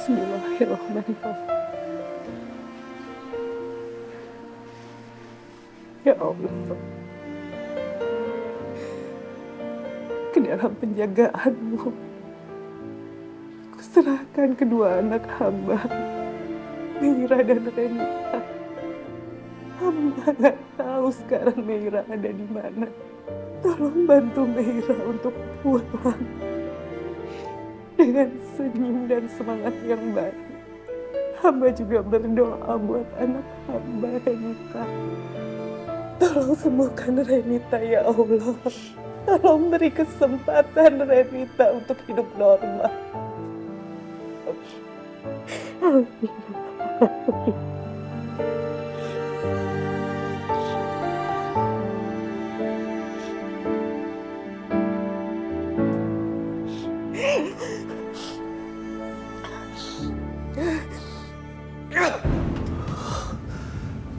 Bismillahirrahmanirrahim. Ya Allah, ke dalam penjagaanmu, kuserahkan kedua anak hamba, Meira dan Renita. Hamba nggak tahu sekarang Meira ada di mana. Tolong bantu Meira untuk pulang dengan senyum dan semangat yang baru. Hamba juga berdoa buat anak hamba Renita. Tolong sembuhkan Renita ya Allah. Tolong beri kesempatan Renita untuk hidup normal.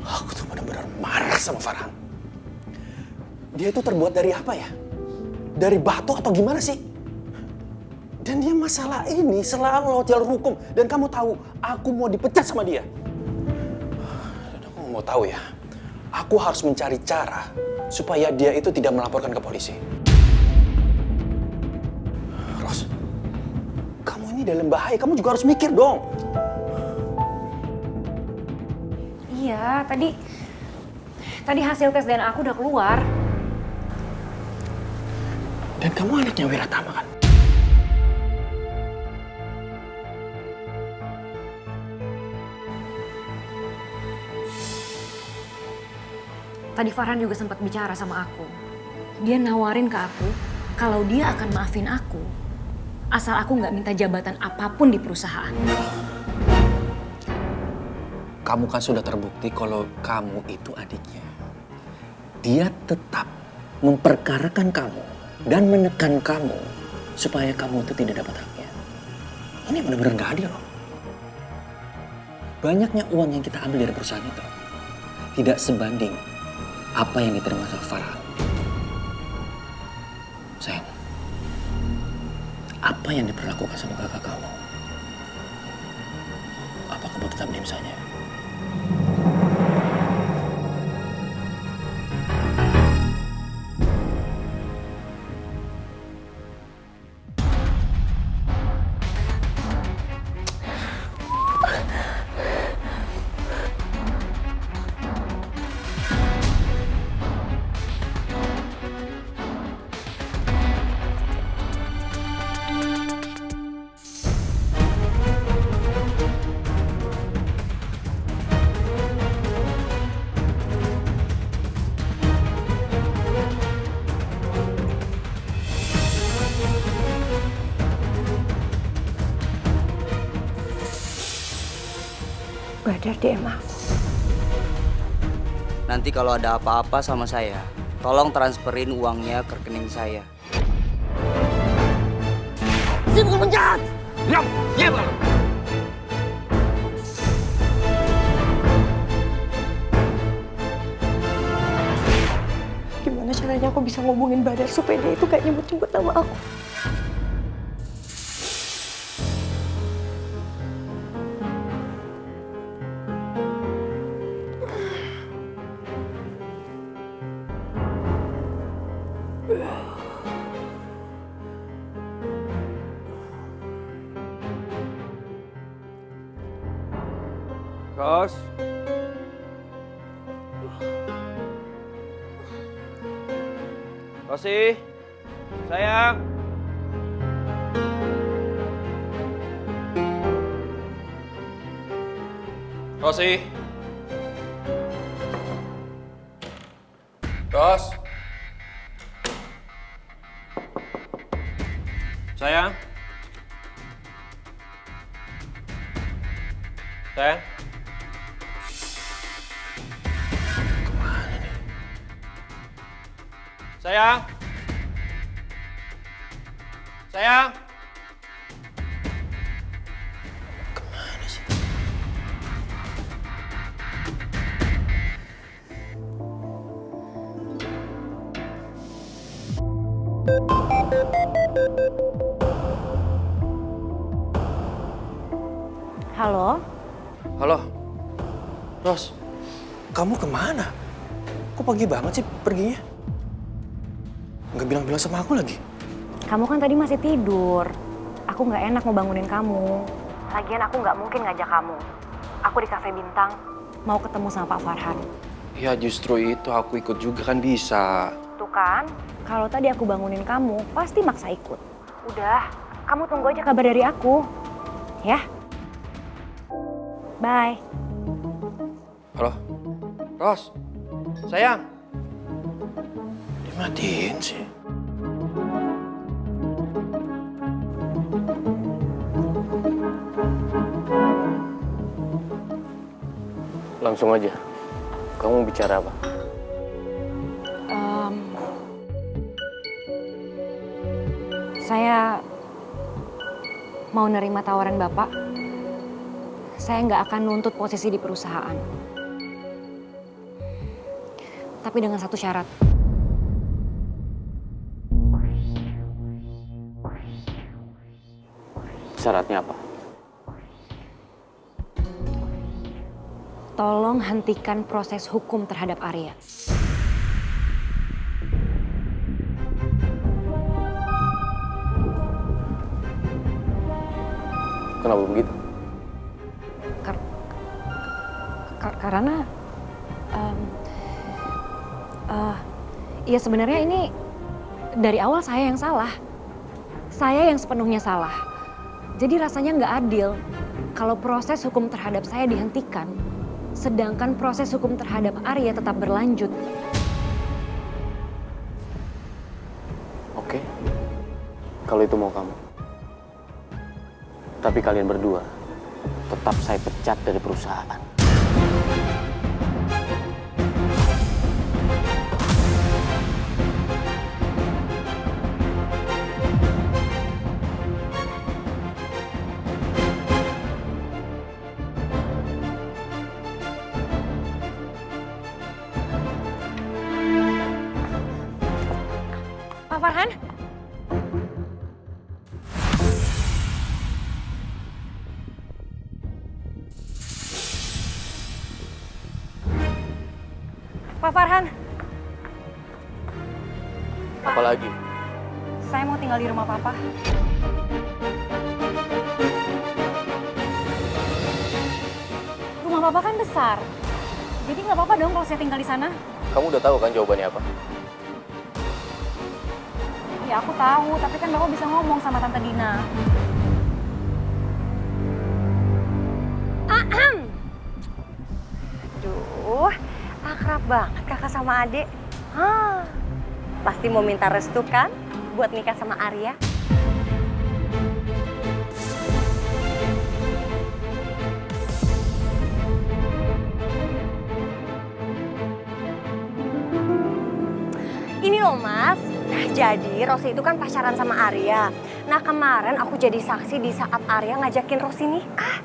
Aku tuh benar-benar marah sama Farhan. Dia itu terbuat dari apa ya? Dari batu atau gimana sih? Dan dia masalah ini selalu lewat jalur hukum. Dan kamu tahu, aku mau dipecat sama dia. Dan aku mau tahu ya, aku harus mencari cara supaya dia itu tidak melaporkan ke polisi. Ros, kamu ini dalam bahaya, kamu juga harus mikir dong. Iya, tadi hasil tes DNA aku udah keluar. Dan kamu anaknya Wiratama kan? Tadi Farhan juga sempat bicara sama aku. Dia nawarin ke aku kalau dia akan maafin aku asal aku nggak minta jabatan apapun di perusahaan. Kamu kan sudah terbukti kalau kamu itu adiknya. Dia tetap memperkarakan kamu dan menekan kamu supaya kamu itu tidak dapat haknya. Ini benar-benar gak adil loh. Banyaknya uang yang kita ambil dari perusahaan itu tidak sebanding apa yang diterima sama Farhan. Sayang, apa yang diperlakukan sama kakak kamu? Apa kamu tetap diam saja? Badar DM aku. Nanti kalau ada apa-apa sama saya, tolong transferin uangnya ke rekening saya. Saya bukan penjahat! Diam! Diam! Gimana caranya aku bisa ngomongin Badar supaya dia itu gak nyebut-nyebut nama aku? Ros. Rosi. Sayang. Rosi. Ros. Sayang. Sayang. Sayang. Sayang. Kemana sih? Halo? Halo, Ros, kamu kemana? Kok pagi banget sih perginya? Nggak bilang-bilang sama aku lagi. Kamu kan tadi masih tidur. Aku nggak enak mau bangunin kamu. Lagian aku nggak mungkin ngajak kamu. Aku di Cafe Bintang, mau ketemu sama Pak Farhan. Ya justru itu aku ikut juga kan bisa. Tuh kan, kalau tadi aku bangunin kamu, pasti maksa ikut. Udah, kamu tunggu aja kabar dari aku. Ya? Bye. Halo, Ros, sayang. Dimatiin sih. Langsung aja. Kamu bicara apa? Saya mau nerima tawaran Bapak. Saya nggak akan nuntut posisi di perusahaan. Tapi dengan satu syarat. Syaratnya apa? Tolong hentikan proses hukum terhadap Arya. Kenapa begitu? Karena ya sebenarnya ini dari awal saya yang salah. Saya yang sepenuhnya salah. Jadi rasanya nggak adil kalau proses hukum terhadap saya dihentikan, sedangkan proses hukum terhadap Arya tetap berlanjut. Oke, kalau itu mau kamu. Tapi kalian berdua tetap saya pecat dari perusahaan. Pak Farhan? Pak Farhan? Apa lagi? Saya mau tinggal di rumah Papa. Rumah Papa kan besar. Jadi nggak apa-apa dong kalau saya tinggal di sana. Kamu udah tahu kan jawabannya apa? Ya aku tahu, tapi kan Bapak bisa ngomong sama Tante Dina. Aduh, akrab banget kakak sama adik. Pasti mau minta restu kan buat nikah sama Arya? Ini loh mas, jadi Rosi itu kan pacaran sama Arya. Nah kemarin aku jadi saksi di saat Arya ngajakin Rosi nikah.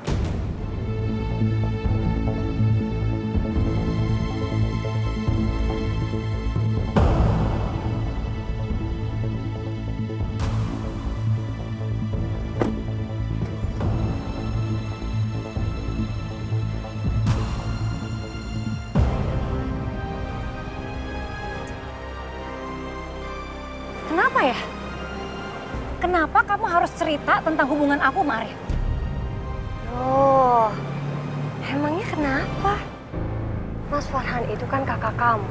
Kenapa ya? Kenapa kamu harus cerita tentang hubungan aku sama Arya? Oh, emangnya kenapa? Mas Farhan itu kan kakak kamu.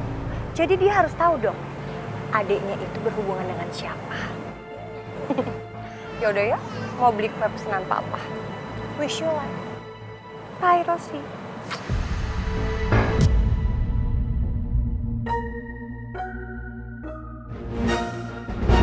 Jadi dia harus tahu dong, adiknya itu berhubungan dengan siapa. Yaudah ya, mau beli kue pesanan papa. Wish you luck. Bye, Rosi.